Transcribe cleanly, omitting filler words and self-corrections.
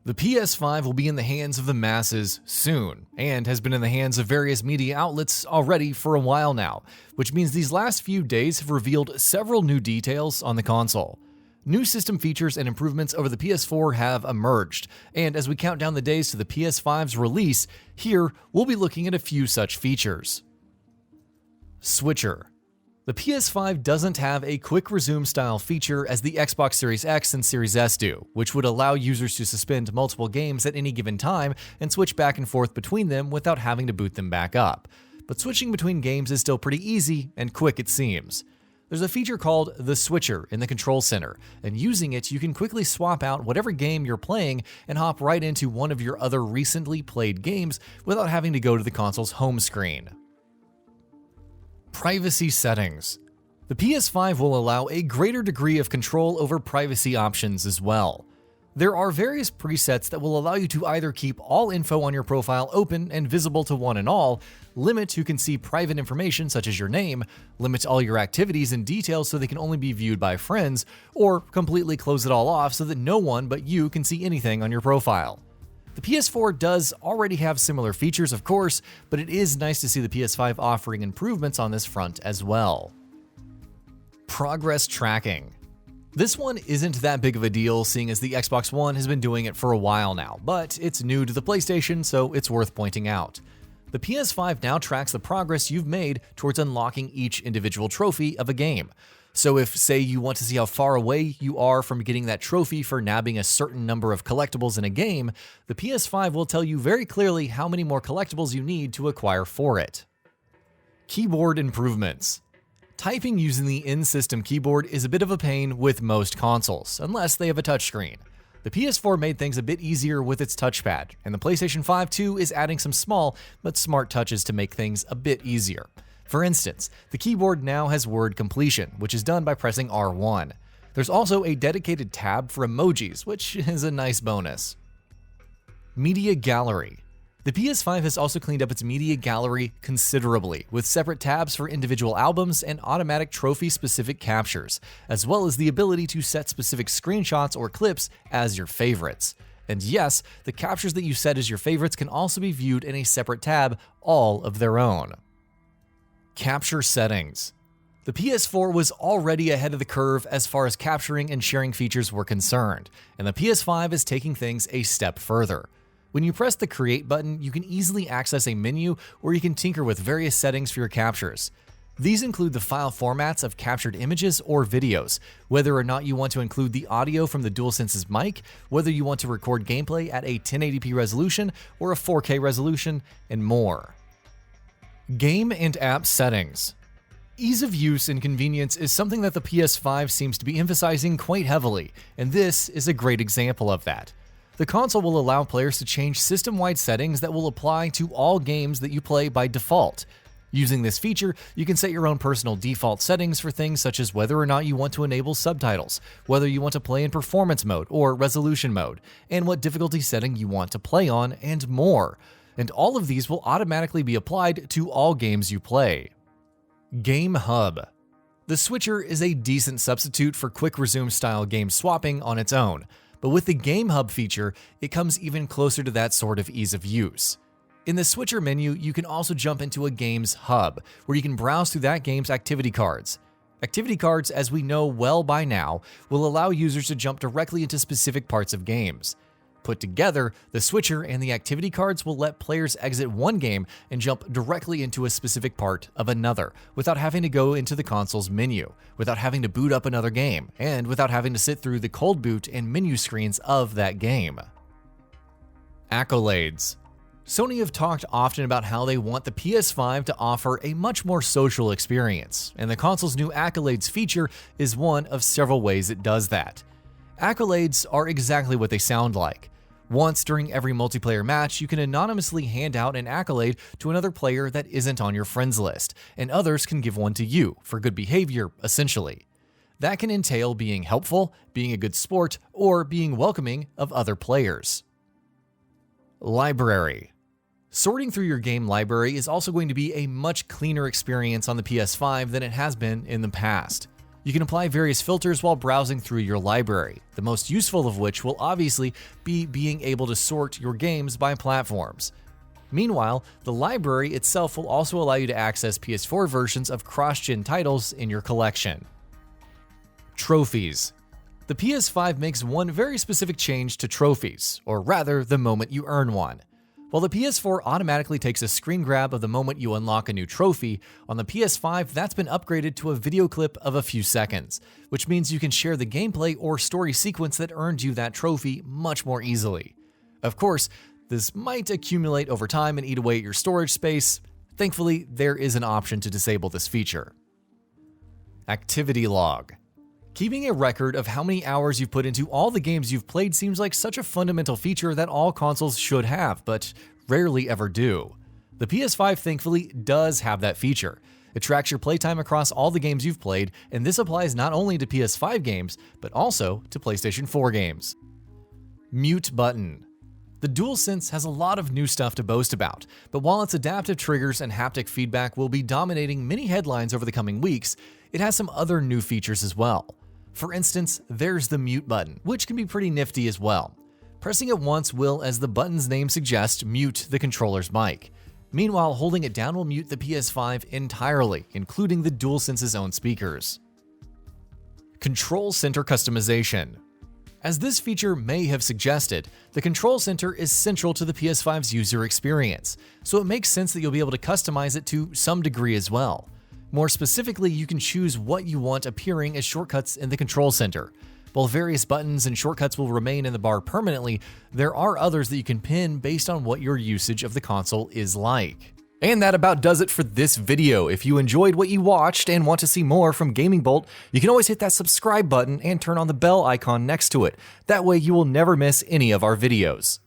The PS5 will be in the hands of the masses soon, and has been in the hands of various media outlets already for a while now, which means these last few days have revealed several new details on the console. New system features and improvements over the PS4 have emerged, and as we count down the days to the PS5's release, here we'll be looking at a few such features. Switcher. The PS5 doesn't have a quick resume style feature as the Xbox Series X and Series S do, which would allow users to suspend multiple games at any given time and switch back and forth between them without having to boot them back up. But switching between games is still pretty easy and quick, it seems. There's a feature called the Switcher in the Control Center, and using it you can quickly swap out whatever game you're playing and hop right into one of your other recently played games without having to go to the console's home screen. Privacy settings. The PS5 will allow a greater degree of control over privacy options as well. There are various presets that will allow you to either keep all info on your profile open and visible to one and all, limit who can see private information such as your name, limit all your activities and details so they can only be viewed by friends, or completely close it all off so that no one but you can see anything on your profile. The PS4 does already have similar features, of course, but it is nice to see the PS5 offering improvements on this front as well. Progress tracking. This one isn't that big of a deal, seeing as the Xbox One has been doing it for a while now, but it's new to the PlayStation, so it's worth pointing out. The PS5 now tracks the progress you've made towards unlocking each individual trophy of a game. So if, say, you want to see how far away you are from getting that trophy for nabbing a certain number of collectibles in a game, the PS5 will tell you very clearly how many more collectibles you need to acquire for it. Keyboard improvements. Typing using the in-system keyboard is a bit of a pain with most consoles, unless they have a touchscreen. The PS4 made things a bit easier with its touchpad, and the PlayStation 5 too is adding some small but smart touches to make things a bit easier. For instance, the keyboard now has word completion, which is done by pressing R1. There's also a dedicated tab for emojis, which is a nice bonus. Media Gallery. The PS5 has also cleaned up its media gallery considerably, with separate tabs for individual albums and automatic trophy-specific captures, as well as the ability to set specific screenshots or clips as your favorites. And yes, the captures that you set as your favorites can also be viewed in a separate tab all of their own. Capture settings. The PS4 was already ahead of the curve as far as capturing and sharing features were concerned, and the PS5 is taking things a step further. When you press the Create button, you can easily access a menu where you can tinker with various settings for your captures. These include the file formats of captured images or videos, whether or not you want to include the audio from the DualSense's mic, whether you want to record gameplay at a 1080p resolution or a 4K resolution, and more. Game and app settings. Ease of use and convenience is something that the PS5 seems to be emphasizing quite heavily, and this is a great example of that. The console will allow players to change system-wide settings that will apply to all games that you play by default. Using this feature, you can set your own personal default settings for things such as whether or not you want to enable subtitles, whether you want to play in performance mode or resolution mode, and what difficulty setting you want to play on, and more. And all of these will automatically be applied to all games you play. Game Hub. The Switcher is a decent substitute for quick resume style game swapping on its own, but with the Game Hub feature, it comes even closer to that sort of ease of use. In the Switcher menu, you can also jump into a game's hub, where you can browse through that game's activity cards. Activity cards, as we know well by now, will allow users to jump directly into specific parts of games. Put together, the Switcher and the activity cards will let players exit one game and jump directly into a specific part of another, without having to go into the console's menu, without having to boot up another game, and without having to sit through the cold boot and menu screens of that game. Accolades. Sony have talked often about how they want the PS5 to offer a much more social experience, and the console's new Accolades feature is one of several ways it does that. Accolades are exactly what they sound like. Once during every multiplayer match, you can anonymously hand out an accolade to another player that isn't on your friends list, and others can give one to you for good behavior, essentially. That can entail being helpful, being a good sport, or being welcoming of other players. Library. Sorting through your game library is also going to be a much cleaner experience on the PS5 than it has been in the past. You can apply various filters while browsing through your library, the most useful of which will obviously be being able to sort your games by platforms. Meanwhile, the library itself will also allow you to access PS4 versions of cross-gen titles in your collection. Trophies. The PS5 makes one very specific change to trophies, or rather, the moment you earn one. While the PS4 automatically takes a screen grab of the moment you unlock a new trophy, on the PS5 that's been upgraded to a video clip of a few seconds, which means you can share the gameplay or story sequence that earned you that trophy much more easily. Of course, this might accumulate over time and eat away at your storage space. Thankfully, there is an option to disable this feature. Activity log. Keeping a record of how many hours you've put into all the games you've played seems like such a fundamental feature that all consoles should have, but rarely ever do. The PS5 thankfully does have that feature. It tracks your playtime across all the games you've played, and this applies not only to PS5 games, but also to PlayStation 4 games. Mute button. The DualSense has a lot of new stuff to boast about, but while its adaptive triggers and haptic feedback will be dominating many headlines over the coming weeks, it has some other new features as well. For instance, there's the mute button, which can be pretty nifty as well. Pressing it once will, as the button's name suggests, mute the controller's mic. Meanwhile, holding it down will mute the PS5 entirely, including the DualSense's own speakers. Control Center customization. As this feature may have suggested, the Control Center is central to the PS5's user experience, so it makes sense that you'll be able to customize it to some degree as well. More specifically, you can choose what you want appearing as shortcuts in the Control Center. While various buttons and shortcuts will remain in the bar permanently, there are others that you can pin based on what your usage of the console is like. And that about does it for this video. If you enjoyed what you watched and want to see more from Gaming Bolt, you can always hit that subscribe button and turn on the bell icon next to it. That way you will never miss any of our videos.